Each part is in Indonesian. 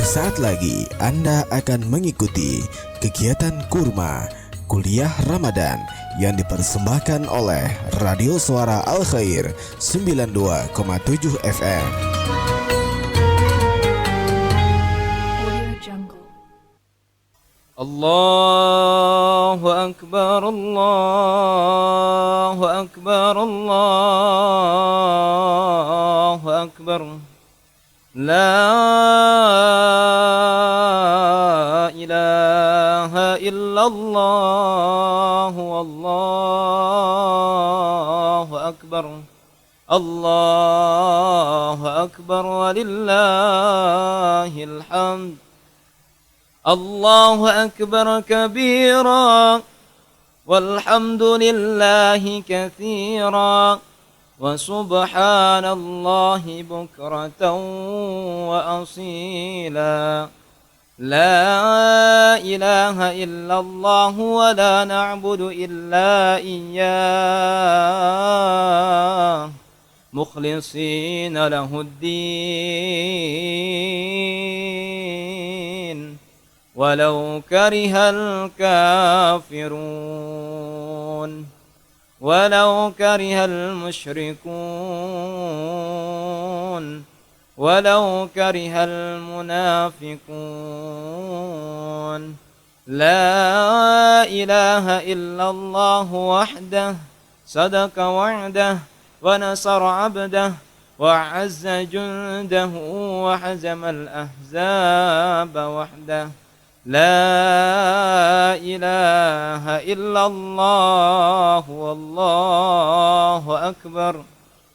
Sesaat lagi Anda akan mengikuti kegiatan Kurma Kuliah Ramadan yang dipersembahkan oleh Radio Suara Al Khair 92,7 FM. Allahu Akbar, Allahu Akbar, Allahu Akbar. La ilaha illallah, Allahu Akbar. Allahu Akbar walillahil hamd. Allahu Akbar kabira walhamdulillahi katsira wa subhanallahi bukratan wa asila. La ilaha illallah wa la na'budu illa iyyah mukhlisina lahuddin walau karihal kafirun walau karihal musyrikun walau karihal munafiqun. La ilaha illallah wahdah sadaqa wa'dah wa nasara 'abdah wa 'azza jundahu wa hazamal ahzaba wahdah. La ilaha illallah wallahu akbar.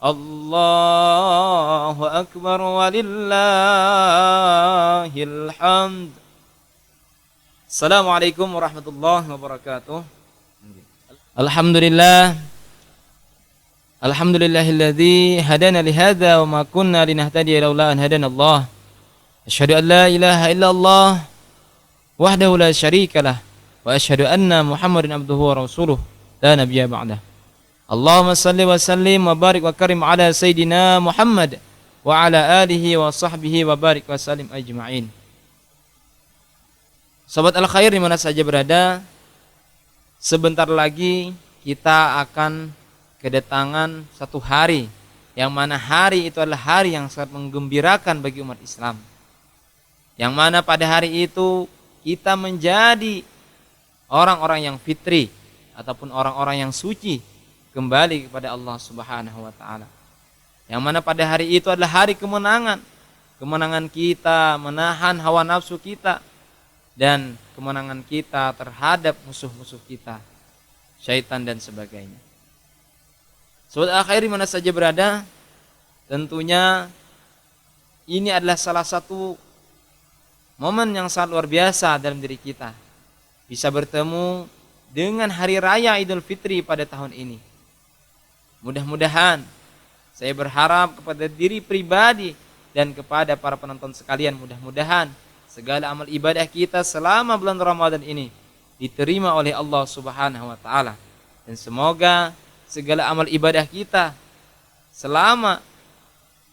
Allahu akbar walillahil hamd. Assalamualaikum warahmatullahi wabarakatuh. Alhamdulillah. Alhamdulillahilladzi hadana li hadza wa ma kunna linahtadiya laula an hadana Allah. Asyhadu an la ilaha illallah wahdahu la syarikalah wa asyhadu anna Muhammadan abduhu wa rasuluh la nabiyya ba'dah. Allahumma salli wa sallim wa barik wa karim ala sayyidina Muhammad wa ala alihi wa sahbihi wa barik wa sallim ajma'in. Sobat Al Khair dimana saja berada, sebentar lagi kita akan kedatangan satu hari yang mana hari itu adalah hari yang sangat menggembirakan bagi umat Islam, yang mana pada hari itu kita menjadi orang-orang yang fitri ataupun orang-orang yang suci kembali kepada Allah Subhanahu wa taala. Yang mana pada hari itu adalah hari kemenangan. Kemenangan kita menahan hawa nafsu kita dan kemenangan kita terhadap musuh-musuh kita, syaitan dan sebagainya. Sobat Al-Khair mana saja berada, tentunya ini adalah salah satu momen yang sangat luar biasa dalam diri kita. Bisa bertemu dengan hari raya Idul Fitri pada tahun ini. Mudah-mudahan saya berharap kepada diri pribadi dan kepada para penonton sekalian, mudah-mudahan segala amal ibadah kita selama bulan Ramadan ini diterima oleh Allah Subhanahu wa taala, dan semoga segala amal ibadah kita selama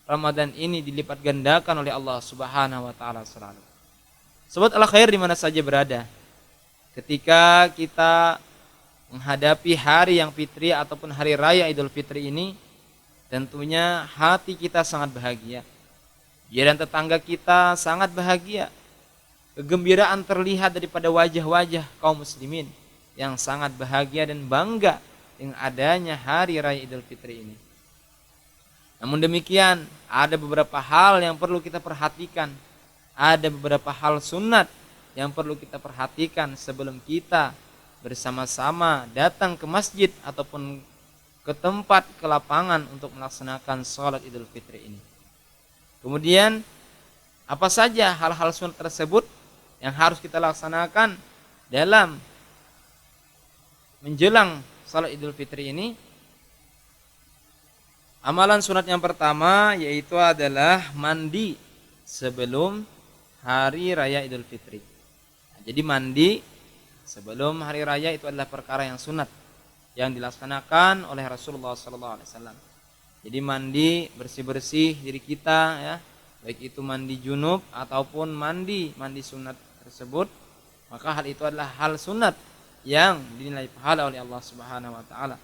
Ramadan ini dilipat gandakan oleh Allah Subhanahu wa taala selalu. Sobat Al Khair di mana saja berada, ketika kita menghadapi hari yang fitri ataupun hari raya Idul Fitri ini, tentunya hati kita sangat bahagia. Ya, dan tetangga kita sangat bahagia. Kegembiraan terlihat daripada wajah-wajah kaum muslimin yang sangat bahagia dan bangga dengan adanya hari raya Idul Fitri ini. Namun demikian, ada beberapa hal yang perlu kita perhatikan. Ada beberapa hal sunat yang perlu kita perhatikan sebelum kita bersama-sama datang ke masjid ataupun ke tempat, ke lapangan untuk melaksanakan sholat Idul Fitri ini. Kemudian apa saja hal-hal sunat tersebut yang harus kita laksanakan dalam menjelang sholat Idul Fitri ini? Amalan sunat yang pertama yaitu adalah mandi sebelum hari raya Idul Fitri. Jadi mandi sebelum hari raya itu adalah perkara yang sunat yang dilaksanakan oleh Rasulullah SAW. Jadi mandi, bersih-bersih diri kita, ya, baik itu mandi junub ataupun mandi sunat tersebut, maka hal itu adalah hal sunat yang dinilai pahala oleh Allah Subhanahu wa taala.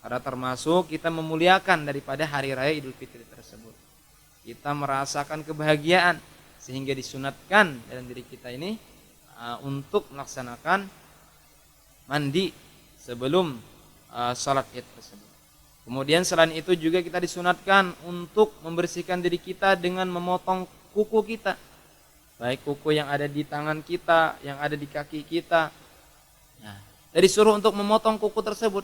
Karena termasuk kita memuliakan daripada hari raya Idul Fitri tersebut. Kita merasakan kebahagiaan sehingga disunatkan dalam diri kita ini untuk melaksanakan mandi sebelum salat Id tersebut. Kemudian selain itu juga kita disunatkan untuk membersihkan diri kita dengan memotong kuku kita. Baik kuku yang ada di tangan kita, yang ada di kaki kita. Nah, kita disuruh untuk memotong kuku tersebut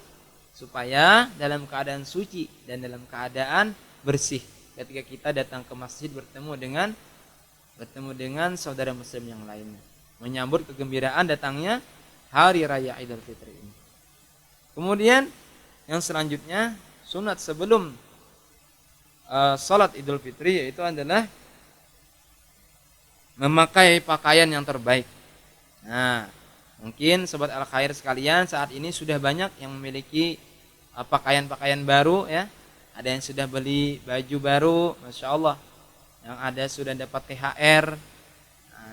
supaya dalam keadaan suci dan dalam keadaan bersih ketika kita datang ke masjid bertemu dengan saudara muslim yang lainnya, menyambut kegembiraan datangnya hari raya Idul Fitri ini. Kemudian yang selanjutnya sunat sebelum salat Idul Fitri yaitu adalah memakai pakaian yang terbaik. Nah, mungkin sobat al khair sekalian saat ini sudah banyak yang memiliki pakaian-pakaian baru ya. Ada yang sudah beli baju baru, Masya Allah. Yang ada sudah dapat THR,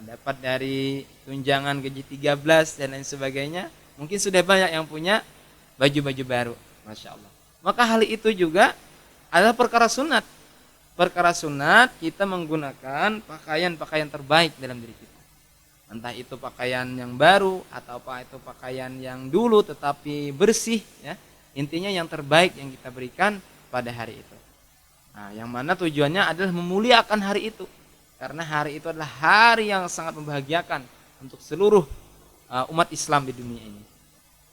dapat dari tunjangan gaji 13 dan lain sebagainya. Mungkin sudah banyak yang punya baju-baju baru, Masya Allah. Maka hal itu juga adalah perkara sunat. Perkara sunat kita menggunakan pakaian-pakaian terbaik dalam diri kita. Entah itu pakaian yang baru atau apa itu pakaian yang dulu tetapi bersih ya. Intinya yang terbaik yang kita berikan pada hari itu. Nah, yang mana tujuannya adalah memuliakan hari itu. Karena hari itu adalah hari yang sangat membahagiakan untuk seluruh umat Islam di dunia ini.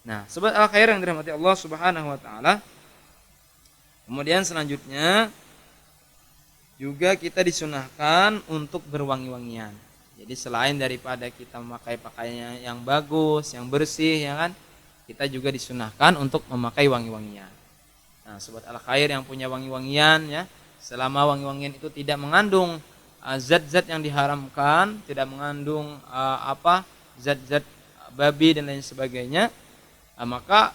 Nah, sobat al khair yang dirahmati Allah Subhanahu wa taala. Kemudian selanjutnya juga kita disunahkan untuk berwangi-wangian. Jadi selain daripada kita memakai pakaian yang bagus, yang bersih ya kan, kita juga disunahkan untuk memakai wangi-wangian. Nah, sobat al khair yang punya wangi-wangian ya, selama wangi-wangian itu tidak mengandung zat-zat yang diharamkan, tidak mengandung zat-zat babi dan lain sebagainya, maka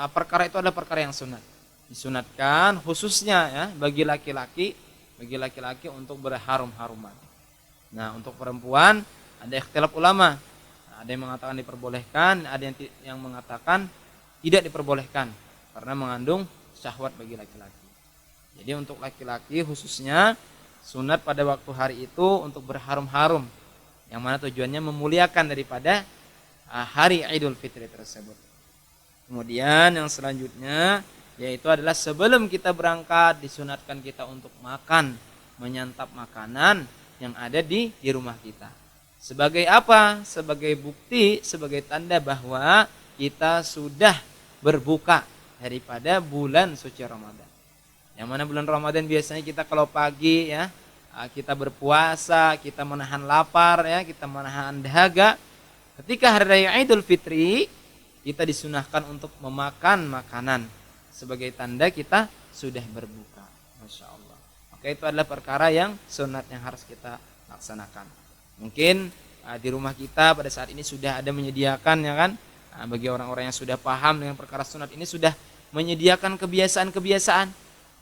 perkara itu adalah perkara yang sunat. Disunatkan khususnya ya bagi laki-laki untuk berharum-haruman. Nah, untuk perempuan ada ikhtilaf ulama. Ada yang mengatakan diperbolehkan, ada yang mengatakan tidak diperbolehkan karena mengandung syahwat bagi laki-laki. Jadi untuk laki-laki khususnya sunat pada waktu hari itu untuk berharum-harum, yang mana tujuannya memuliakan daripada hari Idul Fitri tersebut. Kemudian yang selanjutnya yaitu adalah sebelum kita berangkat disunatkan kita untuk menyantap makanan yang ada di rumah kita. Sebagai apa? Sebagai bukti, sebagai tanda bahwa kita sudah berbuka daripada bulan suci Ramadan. Yang mana bulan Ramadan biasanya kita kalau pagi ya, kita berpuasa, kita menahan lapar ya, kita menahan dahaga. Ketika hari raya Idul Fitri, kita disunahkan untuk memakan makanan sebagai tanda kita sudah berbuka. Masya Allah. Maka itu adalah perkara yang sunat yang harus kita laksanakan. Mungkin di rumah kita pada saat ini sudah ada menyediakan ya kan, bagi orang-orang yang sudah paham dengan perkara sunat ini sudah menyediakan kebiasaan-kebiasaan.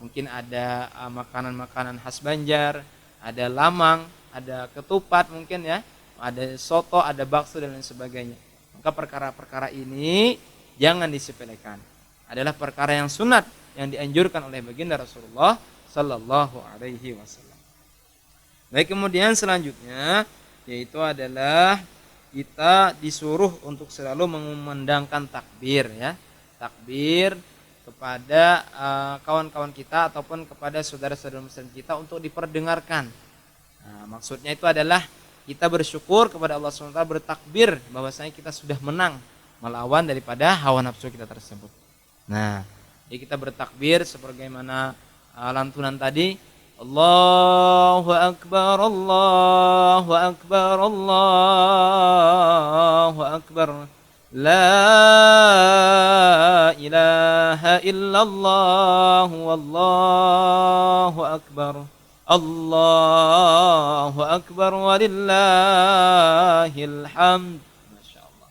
Mungkin ada makanan-makanan khas Banjar, ada lamang, ada ketupat mungkin ya, ada soto, ada bakso dan lain sebagainya. Maka perkara-perkara ini jangan disepelekan. Adalah perkara yang sunat yang dianjurkan oleh baginda Rasulullah sallallahu alaihi wasallam. Baik, kemudian selanjutnya yaitu adalah kita disuruh untuk selalu mengumandangkan takbir ya. Takbir kepada kawan-kawan kita ataupun kepada saudara-saudara muslim kita untuk diperdengarkan. Nah, maksudnya itu adalah kita bersyukur kepada Allah SWT, bertakbir bahwasanya kita sudah menang melawan daripada hawa nafsu kita tersebut. Nah, jadi kita bertakbir sebagaimana lantunan tadi, Allahu Akbar, Allahu Akbar, Allahu Akbar, La ilaha illallah, Wallahu Akbar, Allahu Akbar, walillahil hamd. Masya Allah.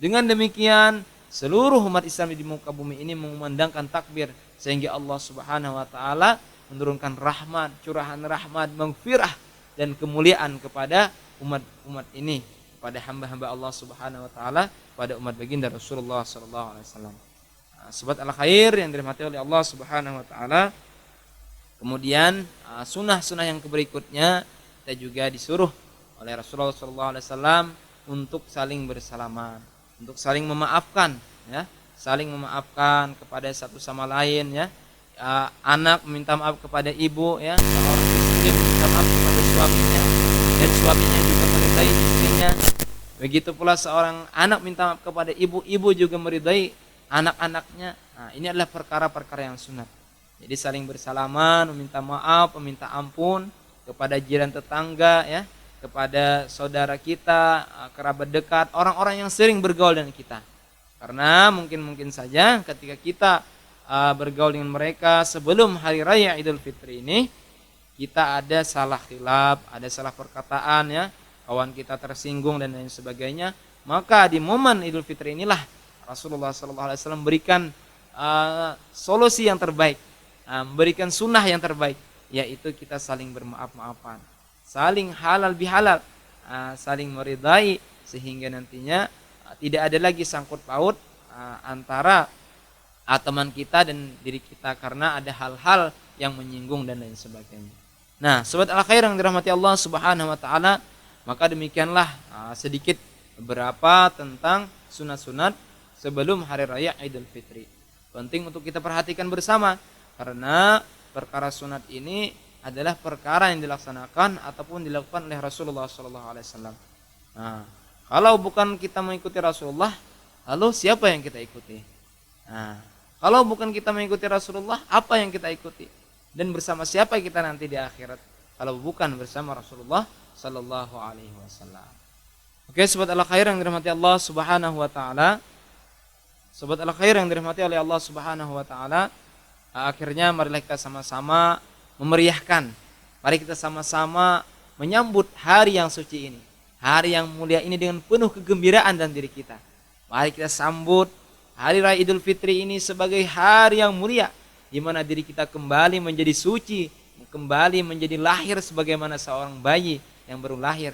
Dengan demikian seluruh umat Islam di muka bumi ini mengumandangkan takbir sehingga Allah Subhanahu wa taala menurunkan rahmat, curahan rahmat, maghfirah dan kemuliaan kepada umat ini, kepada hamba-hamba Allah Subhanahu wa taala, pada umat baginda Rasulullah sallallahu alaihi wasallam. Sobat al-khair yang dirahmati oleh Allah Subhanahu wa taala. Kemudian sunnah-sunnah yang berikutnya kita juga disuruh oleh Rasulullah sallallahu alaihi wasallam untuk saling bersalaman, untuk saling memaafkan, ya, saling memaafkan kepada satu sama lain, ya. Anak meminta maaf kepada ibu, ya, seorang istri meminta maaf kepada suaminya dan suaminya juga meridai istrinya. Begitu pula seorang anak minta maaf kepada ibu, ibu juga meridai anak-anaknya. Nah, ini adalah perkara-perkara yang sunat. Jadi saling bersalaman, meminta maaf, meminta ampun kepada jiran tetangga, ya, kepada saudara kita, kerabat dekat, orang-orang yang sering bergaul dengan kita. Karena mungkin saja ketika kita bergaul dengan mereka sebelum hari raya Idul Fitri ini, kita ada salah khilaf, ada salah perkataan, ya, kawan kita tersinggung dan lain sebagainya, maka di momen Idul Fitri inilah Rasulullah SAW berikan solusi yang terbaik, memberikan sunnah yang terbaik, yaitu kita saling bermaaf-maafan, saling halal bihalal, saling meridai, sehingga nantinya tidak ada lagi sangkut paut antara teman kita dan diri kita karena ada hal-hal yang menyinggung dan lain sebagainya. Nah, sobat al-khair yang dirahmati Allah Subhanahu wa taala, maka demikianlah sedikit beberapa tentang sunat-sunat sebelum hari raya Idul Fitri. Penting untuk kita perhatikan bersama karena perkara sunat ini adalah perkara yang dilaksanakan ataupun dilakukan oleh Rasulullah SAW. Nah, kalau bukan kita mengikuti Rasulullah, lalu siapa yang kita ikuti? Nah, kalau bukan kita mengikuti Rasulullah, apa yang kita ikuti? Dan bersama siapa kita nanti di akhirat? Kalau bukan bersama Rasulullah Sallallahu Alaihi Wasallam. Oke, sobat al-khair yang dirahmati Allah Subhanahu Wa Taala. Sobat al-khair yang dirahmati oleh Allah Subhanahu Wa Taala. Akhirnya marilah kita sama-sama memeriahkan. Mari kita sama-sama menyambut hari yang suci ini, hari yang mulia ini dengan penuh kegembiraan dalam diri kita. Mari kita sambut hari raya Idul Fitri ini sebagai hari yang mulia, di mana diri kita kembali menjadi suci, kembali menjadi lahir sebagaimana seorang bayi yang baru lahir.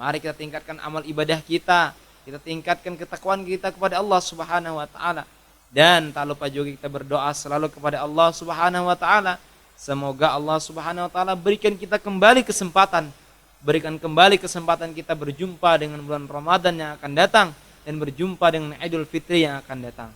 Mari kita tingkatkan amal ibadah kita tingkatkan ketakwaan kita kepada Allah Subhanahu wa taala. Dan tak lupa juga kita berdoa selalu kepada Allah Subhanahu wa taala. Semoga Allah Subhanahu wa taala berikan kita kembali kesempatan, berikan kembali kesempatan kita berjumpa dengan bulan Ramadan yang akan datang dan berjumpa dengan Idul Fitri yang akan datang.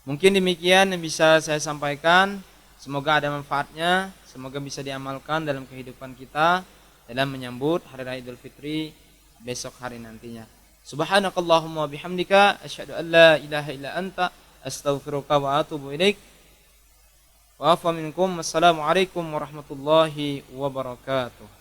Mungkin demikian yang bisa saya sampaikan. Semoga ada manfaatnya, semoga bisa diamalkan dalam kehidupan kita dalam menyambut hari raya Idul Fitri besok hari nantinya. Subhanakallahumma bihamdika asyhadu an la ilaha illa anta astaghfiruka wa atubu ilaik. Wa afa minkum. Wassalamualaikum warahmatullahi wabarakatuh.